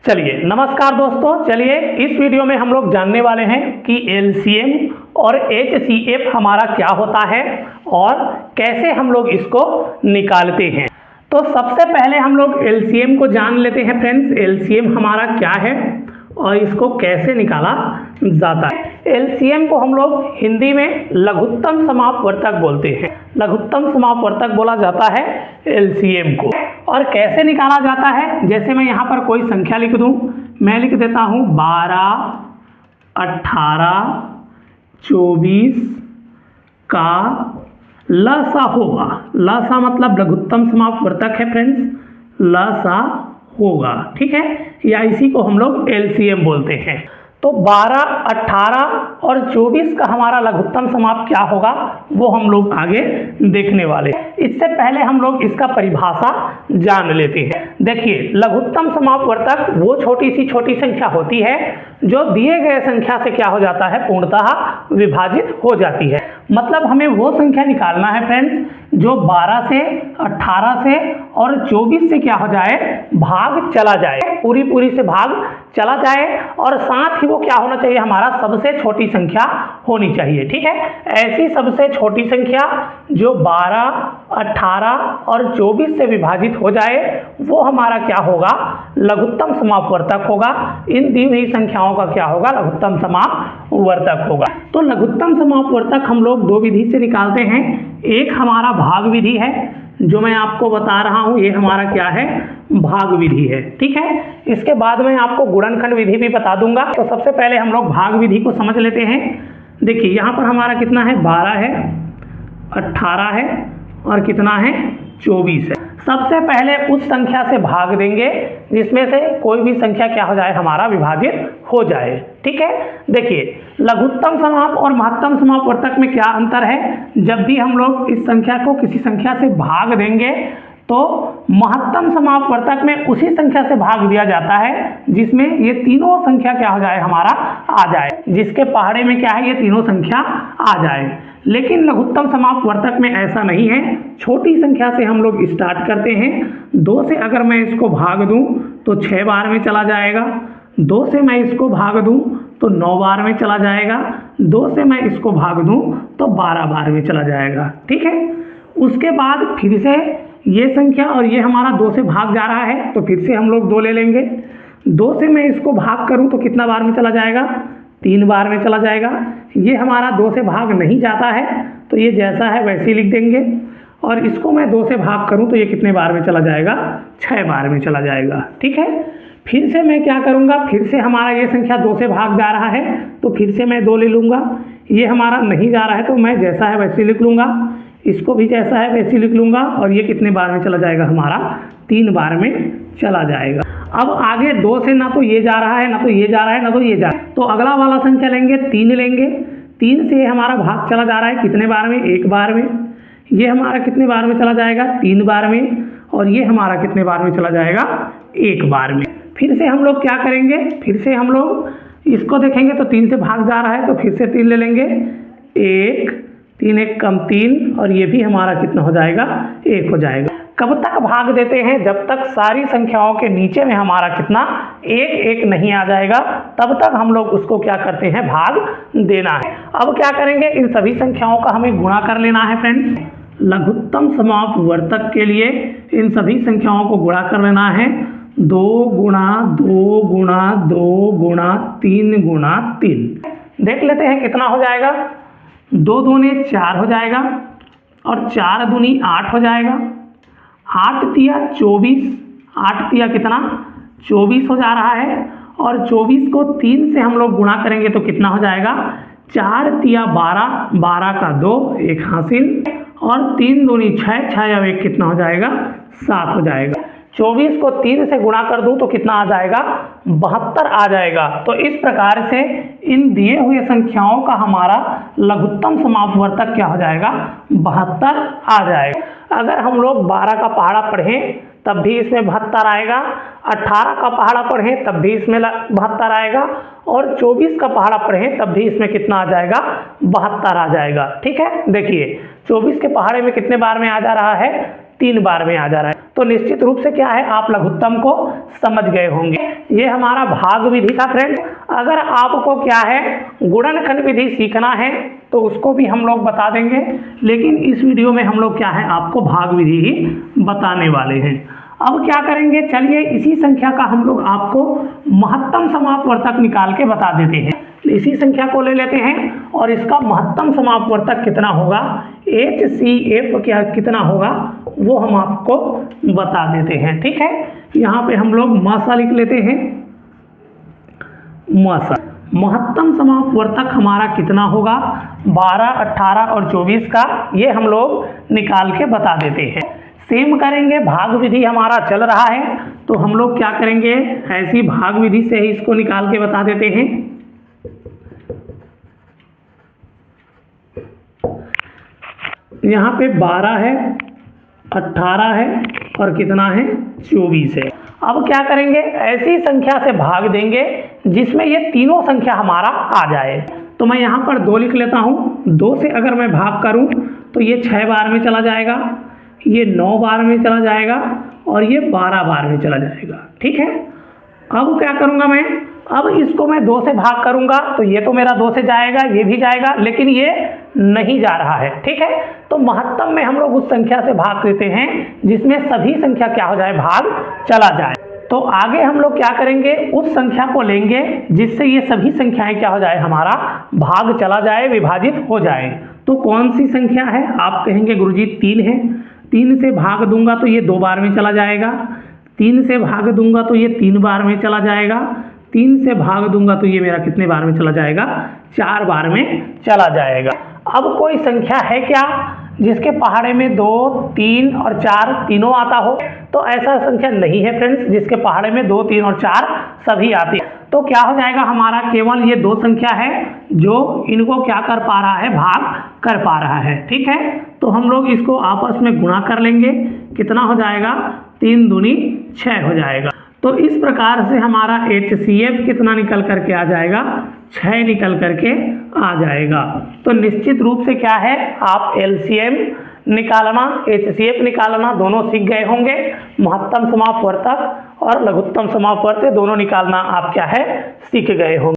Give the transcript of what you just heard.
चलिए नमस्कार दोस्तों। चलिए इस वीडियो में हम लोग जानने वाले हैं कि एलसीएम और एचसीएफ हमारा क्या होता है और कैसे हम लोग इसको निकालते हैं। तो सबसे पहले हम लोग एलसीएम को जान लेते हैं फ्रेंड्स। एलसीएम हमारा क्या है और इसको कैसे निकाला जाता है। एलसीएम को हम लोग हिंदी में लघुत्तम समापवर्तक बोलते हैं। लघुत्तम समापवर्तक बोला जाता है एलसीएम को। और कैसे निकाला जाता है, जैसे मैं यहाँ पर कोई संख्या लिख दूँ, मैं लिख देता हूँ 12, 18, 24 का लसा होगा। लसा मतलब लघुत्तम समापवर्तक है फ्रेंड्स, लसा होगा, ठीक है, या इसी को हम लोग एलसीएम बोलते हैं। तो 12, 18 और 24 का हमारा लघुत्तम समाप क्या होगा वो हम लोग आगे देखने वाले। इससे पहले हम लोग इसका परिभाषा जान लेते हैं। देखिए, लघुत्तम समापवर्तक वो छोटी संख्या होती है जो दिए गए संख्या से क्या हो जाता है, पूर्णतः विभाजित हो जाती है। मतलब हमें वो संख्या निकालना है फ्रेंड्स जो 12 से, 18 से और 24 से क्या हो जाए, भाग चला जाए, पूरी से भाग चला जाए। और साथ ही वो क्या होना चाहिए, हमारा सबसे छोटी संख्या होनी चाहिए, ठीक है। ऐसी सबसे छोटी संख्या जो 12, 18 और 24 से विभाजित हो जाए वो हमारा क्या होगा, लघुत्तम समापवर्तक होगा। इन दी हुई संख्याओं का क्या होगा, लघुत्तम समापवर्तक होगा। तो लघुत्तम समापवर्तक हम लोग दो विधि से निकालते हैं। एक हमारा भाग विधि है, जो मैं आपको बता रहा हूं, ये हमारा क्या है, भाग विधि है, ठीक है। इसके बाद मैं आपको गुणनखंड विधि भी बता दूंगा। तो सबसे पहले हम लोग भाग विधि को समझ लेते हैं। देखिए यहाँ पर हमारा कितना है, 12 है, 18 है और कितना है, 24 है। सबसे पहले उस संख्या से भाग देंगे जिसमें से कोई भी संख्या क्या हो जाए, हमारा विभाजित हो जाए, ठीक है। देखिए, लघुत्तम समाप और महत्तम समापवर्तक में क्या अंतर है। जब भी हम लोग इस संख्या को किसी संख्या से भाग देंगे तो महत्तम समापवर्तक में उसी संख्या से भाग दिया जाता है जिसमें ये तीनों संख्या क्या हो जाए, हमारा आ जाए, जिसके पहाड़े में क्या है, ये तीनों संख्या आ जाए। लेकिन लघुत्तम समापवर्तक में ऐसा नहीं है। छोटी संख्या से हम लोग स्टार्ट करते हैं। 2 से अगर मैं इसको भाग दूं तो 6 बार में चला जाएगा। 2 से मैं इसको भाग दूं तो 9 बार में चला जाएगा। 2 से मैं इसको भाग दूं तो 12 बार में चला जाएगा, ठीक है। उसके बाद फिर से ये संख्या और ये हमारा 2 से भाग जा रहा है तो फिर से हम लोग 2 ले लेंगे। 2 से मैं इसको भाग करूं तो कितना बार में चला जाएगा, 3 बार में चला जाएगा। ये हमारा 2 से भाग नहीं जाता है तो ये जैसा है वैसे ही लिख देंगे। और इसको मैं 2 से भाग करूं तो ये कितने बार में चला जाएगा, 6 बार में चला जाएगा, ठीक है। फिर से मैं क्या करूंगा, फिर से हमारा ये संख्या 2 से भाग जा रहा है तो फिर से मैं 2 ले लूँगा। ये हमारा नहीं जा रहा है तो मैं जैसा है वैसे लिख लूँगा। इसको भी जैसा है वैसे लिख लूँगा। और ये कितने बार में चला जाएगा, हमारा 3 बार में चला जाएगा। अब आगे 2 से ना तो ये जा रहा है, ना तो ये जा रहा है, ना तो ये जा रहा है, तो अगला वाला संख्या लेंगे, 3 लेंगे। 3 से हमारा भाग चला जा रहा है कितने बार में, 1 बार में। ये हमारा कितने बार में चला जाएगा, 3 बार में। और ये हमारा कितने बार में चला जाएगा, 1 बार में। फिर से हम लोग क्या करेंगे, फिर से हम लोग इसको देखेंगे तो 3 से भाग जा रहा है तो फिर से 3 ले लेंगे। 1, 3 1 कम 3 और ये भी हमारा कितना हो जाएगा, 1 हो जाएगा। कब तक भाग देते हैं, जब तक सारी संख्याओं के नीचे में हमारा कितना 1 नहीं आ जाएगा, तब तक हम लोग उसको क्या करते हैं, भाग देना है। अब क्या करेंगे, इन सभी संख्याओं का हमें गुणा कर लेना है फ्रेंड्स। लघुत्तम समापवर्तक के लिए इन सभी संख्याओं को गुणा कर लेना है। 2 गुणा 2 गुणा 2 गुणा 3 गुणा 3। देख लेते हैं कितना हो जाएगा। 2 दूनी 4 हो जाएगा और 4 दूनी 8 हो जाएगा। 8 तिया 24, 8 तिया कितना, 24 हो जा रहा है। और 24 को 3 से हम लोग गुणा करेंगे तो कितना हो जाएगा, 4 तिया 12, 12 का 2, 1 हासिल। और 3 दूनी 6, 6 और 1 कितना हो जाएगा, 7 हो जाएगा। 24 को 3 से गुणा कर दूं तो कितना आ जाएगा, 72 आ जाएगा। तो इस प्रकार से इन दिए हुए संख्याओं का हमारा लघुत्तम समापवर्तक क्या हो जाएगा, 72 आ जाएगा। अगर हम लोग 12 का पहाड़ा पढ़ें तब भी इसमें 72 आएगा, 18 का पहाड़ा पढ़ें तब भी इसमें 72 आएगा और 24 का पहाड़ा पढ़ें तब भी इसमें कितना आ जाएगा, 72 आ जाएगा, ठीक है। देखिए 24 के पहाड़े में कितने बार में आ जा रहा है, 3 बार में आ जा रहा है। तो निश्चित रूप से क्या है, आप लघुत्तम को समझ गए होंगे। ये हमारा भाग विधि था फ्रेंड्स। अगर आपको क्या है गुणनखंड विधि सीखना है तो उसको भी हम लोग बता देंगे, लेकिन इस वीडियो में हम लोग क्या है आपको भाग विधि ही बताने वाले हैं। अब क्या करेंगे, चलिए इसी संख्या का हम लोग आपको महत्तम समापवर्तक निकाल के बता देते हैं। इसी संख्या को ले लेते हैं और इसका महत्तम समापवर्तक कितना होगा, HCF क्या कितना होगा वो हम आपको बता देते हैं। ठीक है, यहाँ पे हम लोग मासा लिख लेते हैं। मासा महत्तम समापवर्तक हमारा कितना होगा, 12, 18 और 24 का, ये हम लोग निकाल के बता देते हैं। सेम करेंगे, भाग विधि हमारा चल रहा है तो हम लोग क्या करेंगे, ऐसी भाग विधि से ही इसको निकाल के बता देते हैं। यहाँ पे 12 है, 18 है और कितना है 24 है। अब क्या करेंगे, ऐसी संख्या से भाग देंगे जिसमें ये तीनों संख्या हमारा आ जाए। तो मैं यहाँ पर 2 लिख लेता हूँ। 2 से अगर मैं भाग करूँ तो ये 6 बार में चला जाएगा, ये 9 बार में चला जाएगा और ये 12 बार में चला जाएगा। ठीक है, अब क्या करूँगा मैं, अब इसको मैं 2 से भाग करूँगा तो ये तो मेरा 2 से जाएगा, ये भी जाएगा, लेकिन ये नहीं जा रहा है। ठीक है, तो महत्तम में हम लोग उस संख्या से भाग देते हैं जिसमें सभी संख्या क्या हो जाए, भाग चला जाए। तो आगे हम लोग क्या करेंगे, उस संख्या को लेंगे जिससे ये सभी संख्याएं क्या हो जाए, हमारा भाग चला जाए, विभाजित हो जाए। तो कौन सी संख्या है, आप कहेंगे गुरुजी 3 है। 3 से भाग दूंगा तो ये 2 बार में चला जाएगा, 3 से भाग दूंगा तो ये 3 बार में चला जाएगा, 3 से भाग दूंगा तो ये मेरा कितने बार में चला जाएगा, 4 बार में चला जाएगा। अब कोई संख्या है क्या जिसके पहाड़े में 2, 3 और 4 तीनों आता हो, तो ऐसा संख्या नहीं है फ्रेंड्स जिसके पहाड़े में 2, 3 और 4 सभी आती है। तो क्या हो जाएगा, हमारा केवल ये 2 संख्या है जो इनको क्या कर पा रहा है, भाग कर पा रहा है। ठीक है, तो हम लोग इसको आपस में गुणा कर लेंगे, कितना हो जाएगा, 3 दूनी 6 हो जाएगा। तो इस प्रकार से हमारा HCF कितना निकल करके आ जाएगा, 6 निकल करके आ जाएगा। तो निश्चित रूप से क्या है, आप LCM निकालना, HCF निकालना दोनों सीख गए होंगे। महत्तम समापवर्तक और लघुत्तम समापवर्तक दोनों निकालना आप क्या है सीख गए होंगे।